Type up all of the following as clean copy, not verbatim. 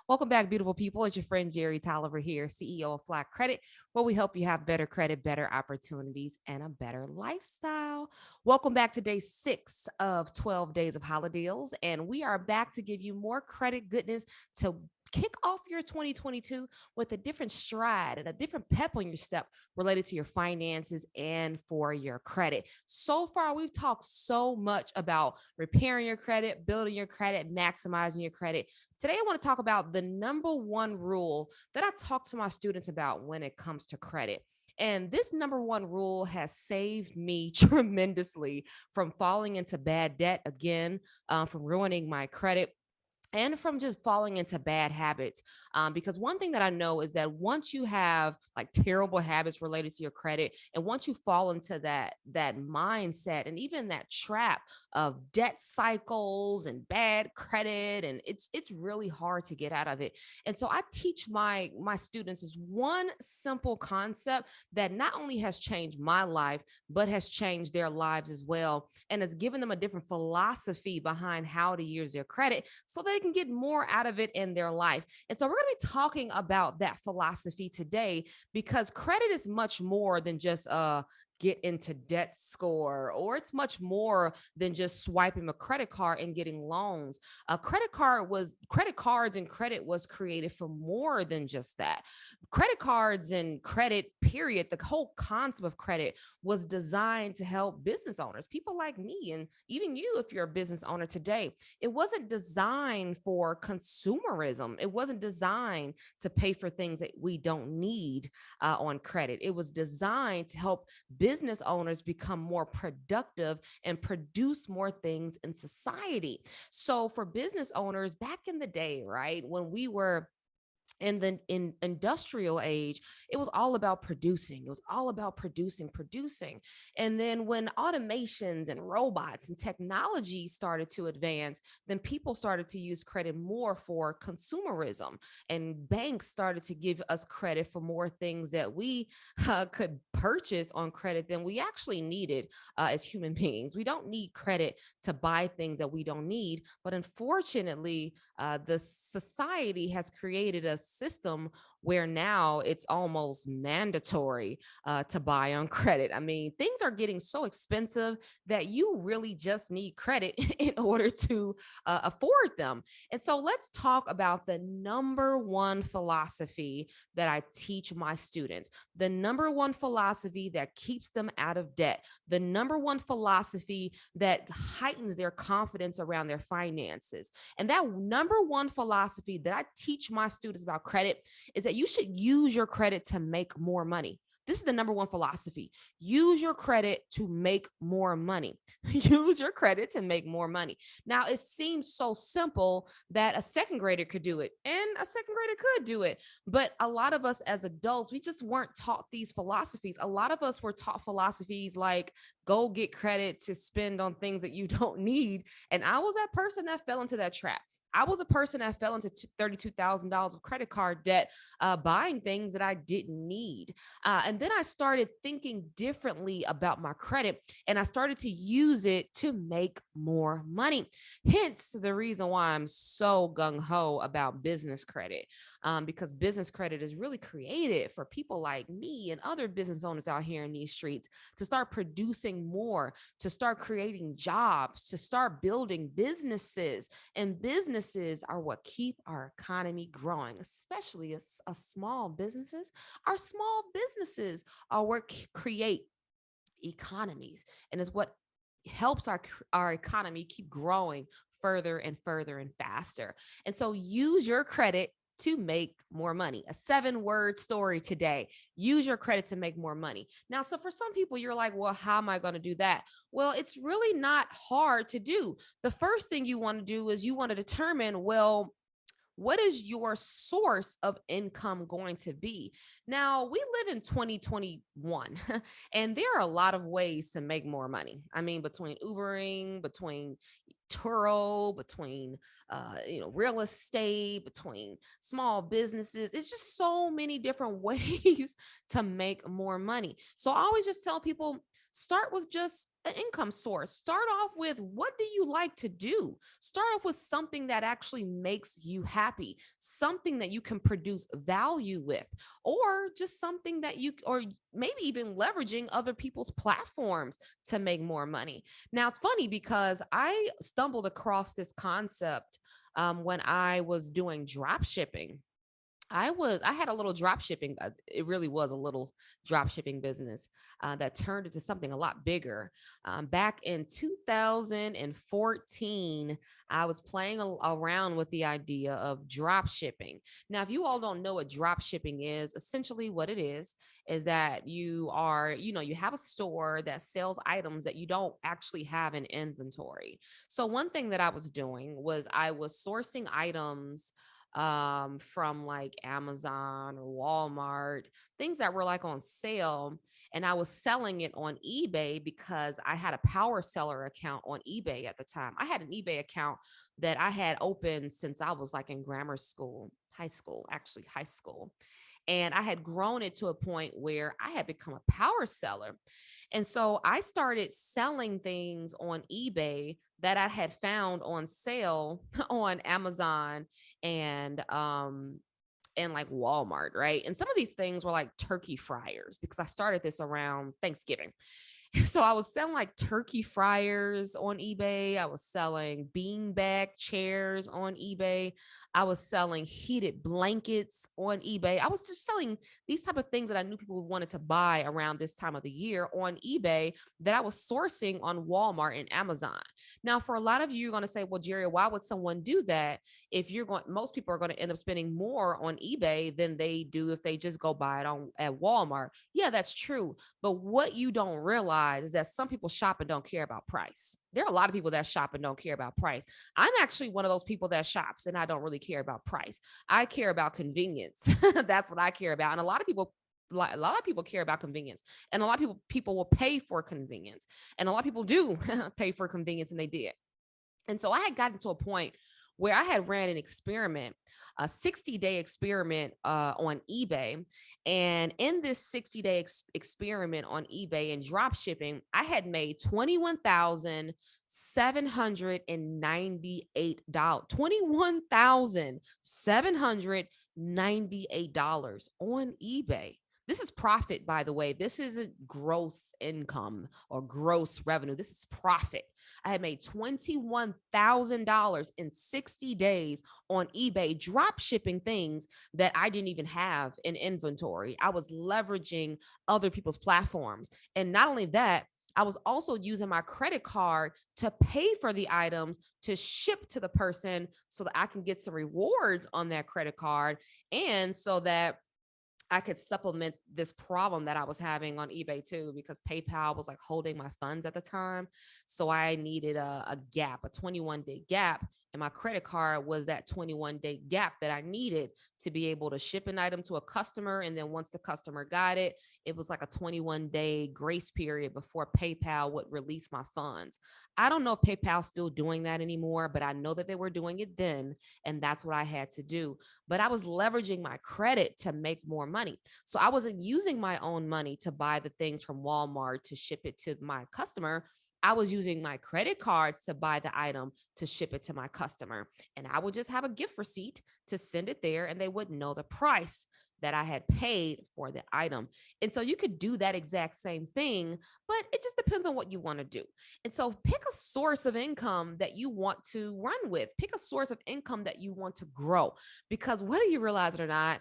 Welcome back, beautiful people. It's your friend Jerry Tolliver here, CEO of Flat Credit, where we help you have better credit, better opportunities, and a better lifestyle. Welcome back to day 6 of 12 days of Holideals, and we are back to give you more credit goodness to kick off your 2022 with a different stride and a different pep on your step related to your finances and for your credit. So far, we've talked so much about repairing your credit, building your credit, maximizing your credit. Today, I want to talk about the number one rule that I talk to my students about when it comes to credit. And this number one rule has saved me tremendously from falling into bad debt again, from ruining my credit and from just falling into bad habits. Because one thing that I know is that once you have like terrible habits related to your credit, and once you fall into that mindset and even that trap of debt cycles and bad credit, and it's really hard to get out of it. And so I teach my students is one simple concept that not only has changed my life, but has changed their lives as well, and has given them a different philosophy behind how to use their credit so they can get more out of it in their life. And so we're going to be talking about that philosophy today because credit is much more than just get into debt score, or it's much more than just swiping a credit card and getting loans. A credit cards and credit was created for more than just that. Credit cards and credit, period, the whole concept of credit was designed to help business owners, people like me, and even you, if you're a business owner today. It wasn't designed for consumerism. It wasn't designed to pay for things that we don't need on credit. It was designed to help business owners become more productive and produce more things in society. So for business owners back in the day, right, when we were in industrial age, it was all about producing. It was all about producing. And then when automations and robots and technology started to advance, then people started to use credit more for consumerism, and banks started to give us credit for more things that we could purchase on credit than we actually needed as human beings. We don't need credit to buy things that we don't need, but unfortunately, the society has created a system where now it's almost mandatory to buy on credit. I mean, things are getting so expensive that you really just need credit in order to afford them. And so let's talk about the number one philosophy that I teach my students, the number one philosophy that keeps them out of debt, the number one philosophy that heightens their confidence around their finances. And that number one philosophy that I teach my students about credit is that you should use your credit to make more money. This is the number one philosophy. Use your credit to make more money. Use your credit to make more money. Now, it seems so simple that a second grader could do it, and a second grader could do it. But a lot of us as adults, we just weren't taught these philosophies. A lot of us were taught philosophies like go get credit to spend on things that you don't need. And I was that person that fell into that trap. I was a person that fell into $32,000 of credit card debt, buying things that I didn't need. And then I started thinking differently about my credit, and I started to use it to make more money. Hence the reason why I'm so gung ho about business credit, because business credit is really created for people like me and other business owners out here in these streets to start producing more, to start creating jobs, to start building businesses. And businesses are what keep our economy growing, especially as small businesses. Our small businesses are what create economies, and is what helps our economy keep growing further and further and faster. And so use your credit to make more money. A 7-word story today. Use your credit to make more money. Now, so for some people, you're like, well, how am I going to do that? Well, it's really not hard to do. The first thing you want to do is you want to determine, well, what is your source of income going to be? Now, we live in 2021, and there are a lot of ways to make more money. I mean, between Ubering, between Turo, between real estate, between small businesses. It's just so many different ways to make more money. So I always just tell people, Start with just an income source. Start off with, what do you like to do? Start off with something that actually makes you happy, something that you can produce value with, or just something that or maybe even leveraging other people's platforms to make more money. Now, it's funny because I stumbled across this concept when I was doing drop shipping. I had a little drop shipping. It really was a little drop shipping business that turned into something a lot bigger. Back in 2014, I was playing around with the idea of drop shipping. Now, if you all don't know what drop shipping is, essentially what it is that you have a store that sells items that you don't actually have in inventory. So one thing that I was doing was I was sourcing items from like Amazon or Walmart, things that were like on sale. And I was selling it on eBay because I had a power seller account on eBay at the time. I had an eBay account that I had opened since I was like in grammar school, high school. And I had grown it to a point where I had become a power seller. And so I started selling things on eBay that I had found on sale on Amazon and like Walmart, right? And some of these things were like turkey fryers because I started this around Thanksgiving. So I was selling like turkey fryers on eBay. I was selling beanbag chairs on eBay. I was selling heated blankets on eBay. I was just selling these type of things that I knew people wanted to buy around this time of the year on eBay that I was sourcing on Walmart and Amazon. Now, for a lot of you, you're going to say, well, Jerry, why would someone do that if most people are going to end up spending more on eBay than they do if they just go buy it at Walmart? Yeah, that's true. But what you don't realize is that some people shop and don't care about price. There are a lot of people that shop and don't care about price. I'm actually one of those people that shops and I don't really care about price. I care about convenience. That's what I care about. And a lot of people care about convenience, and a lot of people will pay for convenience, and a lot of people do pay for convenience, and they did. And so I had gotten to a point where I had ran an experiment, a 60-day experiment on eBay. And in this 60-day experiment on eBay and drop shipping, I had made $21,798. $21,798 on eBay. This is profit, by the way. This isn't gross income or gross revenue. This is profit. I had made $21,000 in 60 days on eBay, drop shipping things that I didn't even have in inventory. I was leveraging other people's platforms. And not only that, I was also using my credit card to pay for the items to ship to the person so that I can get some rewards on that credit card, and so that I could supplement this problem that I was having on eBay too, because PayPal was like holding my funds at the time. So I needed a gap, a 21-day gap. And my credit card was that 21-day gap that I needed to be able to ship an item to a customer. And then once the customer got it, it was like a 21-day grace period before PayPal would release my funds. I don't know if PayPal's still doing that anymore, but I know that they were doing it then. And that's what I had to do. But I was leveraging my credit to make more money. So I wasn't using my own money to buy the things from Walmart to ship it to my customer. I was using my credit cards to buy the item to ship it to my customer. And I would just have a gift receipt to send it there, and they would know the price that I had paid for the item. And so you could do that exact same thing, but it just depends on what you want to do. And so pick a source of income that you want to run with. Pick a source of income that you want to grow, because whether you realize it or not,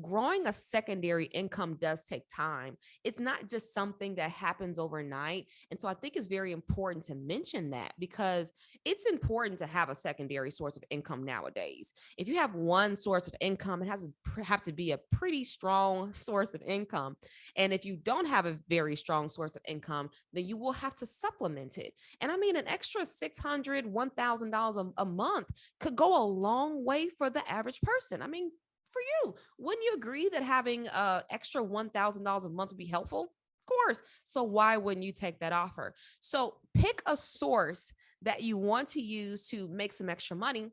growing a secondary income does take time. It's not just something that happens overnight. And so I think it's very important to mention that, because it's important to have a secondary source of income nowadays. If you have one source of income, it has to have to be a pretty strong source of income. And if you don't have a very strong source of income, then you will have to supplement it. And I mean, an extra $600, $1,000 a month could go a long way for the average person. I mean, for you, wouldn't you agree that having extra $1,000 a month would be helpful? Of course. So why wouldn't you take that offer? So pick a source that you want to use to make some extra money.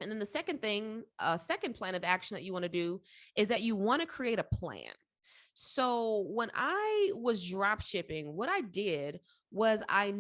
And then the second thing, second plan of action that you want to do is that you want to create a plan. So when I was drop shipping, what I did was I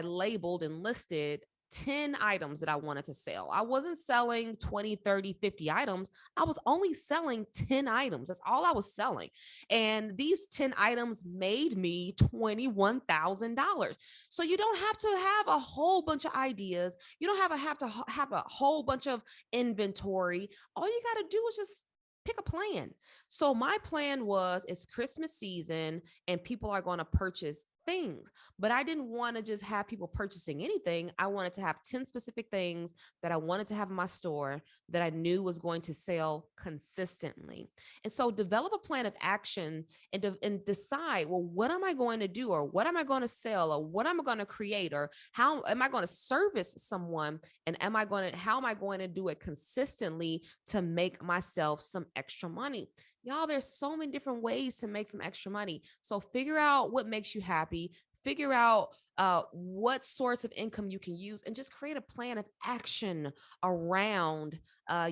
labeled and listed 10 items that I wanted to sell. I wasn't selling 20, 30, 50 items. I was only selling 10 items. That's all I was selling. And these 10 items made me $21,000. So you don't have to have a whole bunch of ideas. You don't have a whole bunch of inventory. All you got to do is just pick a plan. So my plan was it's Christmas season and people are going to purchase things, but I didn't want to just have people purchasing anything. I wanted to have 10 specific things that I wanted to have in my store that I knew was going to sell consistently. And so develop a plan of action and decide, well, what am I going to do, or what am I going to sell, or what am I going to create, or how am I going to service someone, and how am I going to do it consistently to make myself some extra money? Y'all, there's so many different ways to make some extra money. So figure out what makes you happy, figure out what source of income you can use, and just create a plan of action around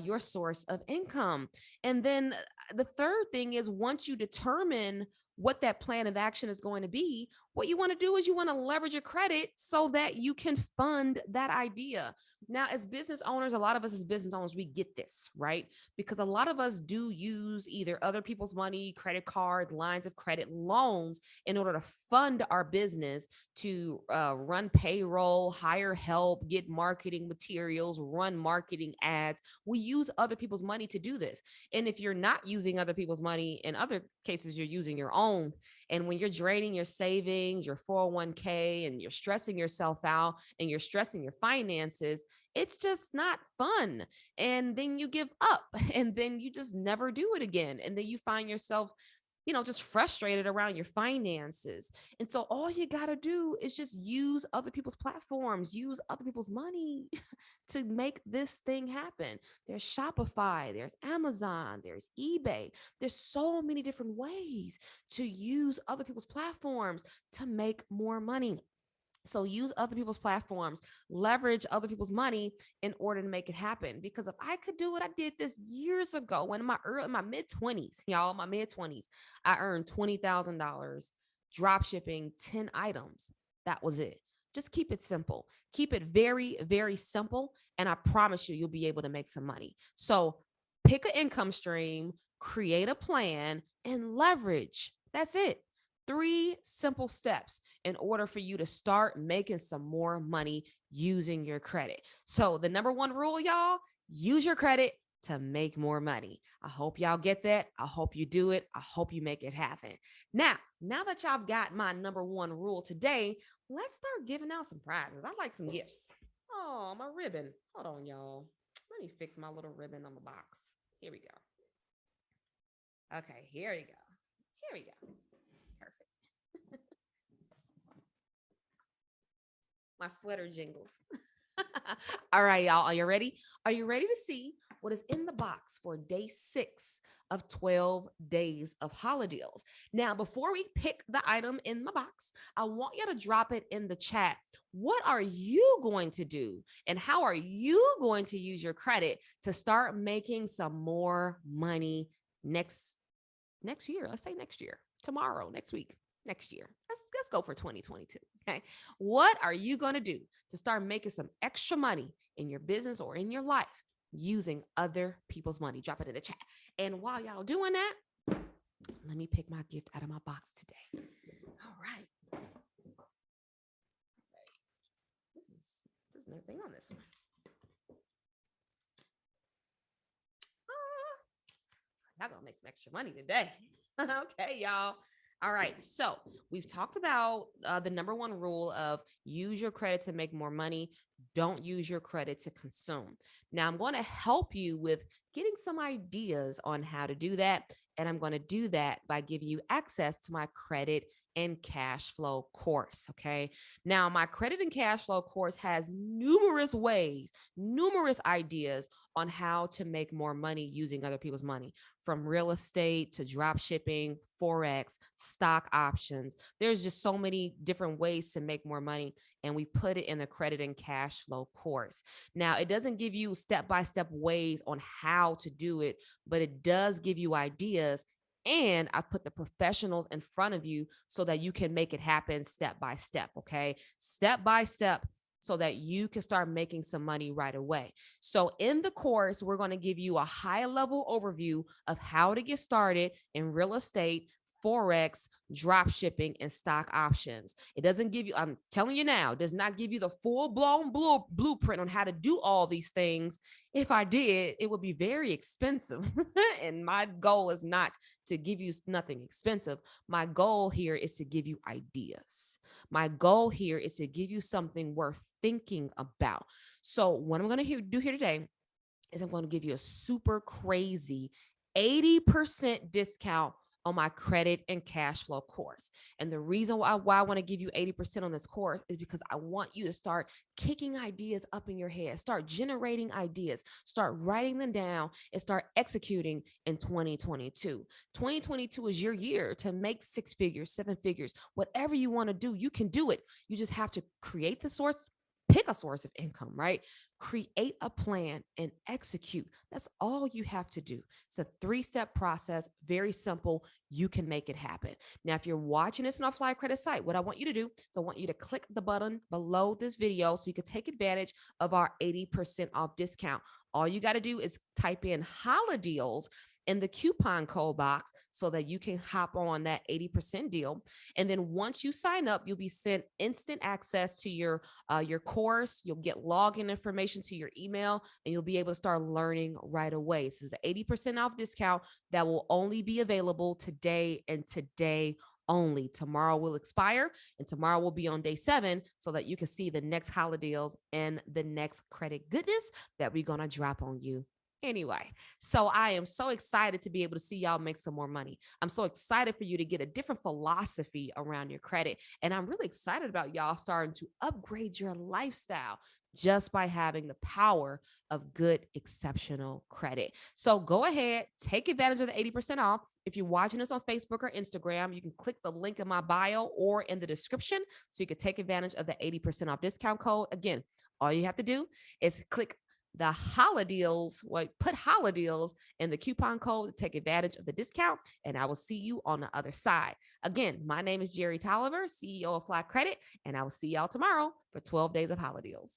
your source of income. And then the third thing is, once you determine what that plan of action is going to be, what you want to do is you want to leverage your credit so that you can fund that idea. Now, as business owners, a lot of us as business owners, we get this, right? Because a lot of us do use either other people's money, credit card, lines of credit, loans in order to fund our business, to run payroll, hire help, get marketing materials, run marketing ads. We use other people's money to do this. And if you're not using other people's money, in other cases, you're using your own. And when you're draining your savings, your 401k, and you're stressing yourself out and you're stressing your finances, it's just not fun. And then you give up and then you just never do it again. And then you find yourself, just frustrated around your finances. And so all you got to do is just use other people's platforms, use other people's money to make this thing happen. There's Shopify, there's Amazon, there's eBay. There's so many different ways to use other people's platforms to make more money. So use other people's platforms, leverage other people's money in order to make it happen. Because if I could do it, I did this years ago when in my mid 20s, y'all, my mid 20s, I earned $20,000 drop shipping 10 items. That was it. Just keep it simple. Keep it very, very simple. And I promise you'll be able to make some money. So pick an income stream, create a plan, and leverage. That's it. 3 simple steps in order for you to start making some more money using your credit. So the number 1 rule, y'all, use your credit to make more money. I hope y'all get that. I hope you do it. I hope you make it happen. Now that y'all got my number 1 rule today, let's start giving out some prizes. I'd like some gifts. Oh, my ribbon. Hold on, y'all. Let me fix my little ribbon on the box. Here we go. Okay, here we go. Here we go. Perfect. My sweater jingles. All right, y'all. Are you ready? Are you ready to see what is in the box for day 6 of 12 days of Holideals? Now, before we pick the item in my box, I want you to drop it in the chat. What are you going to do? And how are you going to use your credit to start making some more money next year? Let's say next year, tomorrow, next week, next year. Let's go for 2022. Okay. What are you going to do to start making some extra money in your business or in your life using other people's money? Drop it in the chat. And while y'all doing that, let me pick my gift out of my box today. All right. There's nothing on this one. Y'all gonna make some extra money today. Okay, y'all. All right. So we've talked about the number 1 rule of use your credit to make more money. Don't use your credit to consume. Now I'm going to help you with getting some ideas on how to do that. And I'm going to do that by giving you access to my credit and cash flow course. Okay. Now my credit and cash flow course has numerous ways, numerous ideas on how to make more money using other people's money, from real estate to drop shipping, Forex, stock options. There's just so many different ways to make more money. And we put it in the credit and cash flow course. Now, it doesn't give you step-by-step ways on how to do it, but it does give you ideas And I've put the professionals in front of you so that you can make it happen step by step. Okay. Step by step, so that you can start making some money right away. So, in the course, we're going to give you a high level overview of how to get started in real estate, Forex, drop shipping, and stock options. It doesn't give you, I'm telling you now, does not give you the full blown blueprint on how to do all these things. If I did, it would be very expensive. And my goal is not to give you nothing expensive. My goal here is to give you ideas. My goal here is to give you something worth thinking about. So, what I'm going to do here today is I'm going to give you a super crazy 80% discount on my credit and cash flow course. And the reason why I want to give you 80% on this course is because I want you to start kicking ideas up in your head, start generating ideas, start writing them down, and start executing in 2022. 2022 is your year to make 6 figures, 7 figures, whatever you want to do, you can do it. You just have to create the source, pick a source of income, right? Create a plan and execute. That's all you have to do. It's a 3-step process, very simple. You can make it happen. Now, if you're watching this on a Fly Credit site, what I want you to do is I want you to click the button below this video so you can take advantage of our 80% off discount. All you got to do is type in Holideals in the coupon code box so that you can hop on that 80% deal. And then once you sign up, you'll be sent instant access to your course. You'll get login information to your email, and you'll be able to start learning right away. This is an 80% off discount that will only be available today and today only. Tomorrow will expire, and tomorrow will be on day 7 so that you can see the next Holideals and the next credit goodness that we're going to drop on you. Anyway, so I am so excited to be able to see y'all make some more money. I'm so excited for you to get a different philosophy around your credit. And I'm really excited about y'all starting to upgrade your lifestyle just by having the power of good, exceptional credit. So go ahead, take advantage of the 80% off. If you're watching us on Facebook or Instagram, you can click the link in my bio or in the description so you can take advantage of the 80% off discount code. Again, all you have to do is click the Holideals, put Holideals in the coupon code to take advantage of the discount, and I will see you on the other side. Again, my name is Jerry Tolliver, CEO of Fly Credit, and I will see y'all tomorrow for 12 days of Holideals.